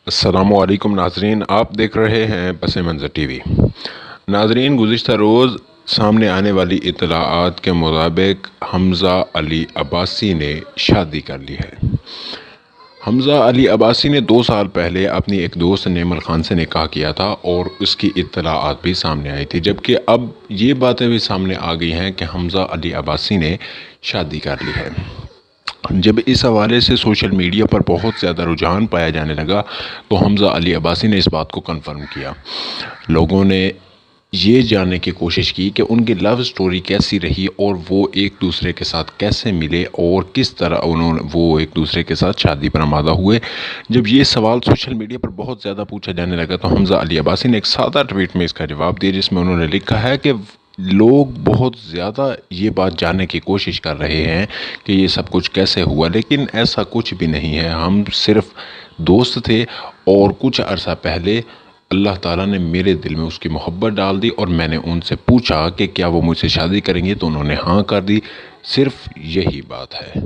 السلام علیکم ناظرین، آپ دیکھ رہے ہیں پس منظر ٹی وی۔ ناظرین، گزشتہ روز سامنے آنے والی اطلاعات کے مطابق حمزہ علی عباسی نے شادی کر لی ہے۔ حمزہ علی عباسی نے 2 سال پہلے اپنی ایک دوست نیمل خان سے نکاح کیا تھا اور اس کی اطلاعات بھی سامنے آئی تھی، جبکہ اب یہ باتیں بھی سامنے آ گئی ہیں کہ حمزہ علی عباسی نے شادی کر لی ہے۔ جب اس حوالے سے سوشل میڈیا پر بہت زیادہ رجحان پایا جانے لگا تو حمزہ علی عباسی نے اس بات کو کنفرم کیا۔ لوگوں نے یہ جاننے کی کوشش کی کہ ان کی لو سٹوری کیسی رہی اور وہ ایک دوسرے کے ساتھ کیسے ملے اور کس طرح وہ ایک دوسرے کے ساتھ شادی پر آمادہ ہوئے۔ جب یہ سوال سوشل میڈیا پر بہت زیادہ پوچھا جانے لگا تو حمزہ علی عباسی نے ایک سادہ ٹویٹ میں اس کا جواب دیا، جس میں انہوں نے لکھا ہے کہ لوگ بہت زیادہ یہ بات جاننے کی کوشش کر رہے ہیں کہ یہ سب کچھ کیسے ہوا، لیکن ایسا کچھ بھی نہیں ہے۔ ہم صرف دوست تھے اور کچھ عرصہ پہلے اللہ تعالیٰ نے میرے دل میں اس کی محبت ڈال دی اور میں نے ان سے پوچھا کہ کیا وہ مجھ سے شادی کریں گے تو انہوں نے ہاں کر دی، صرف یہی بات ہے۔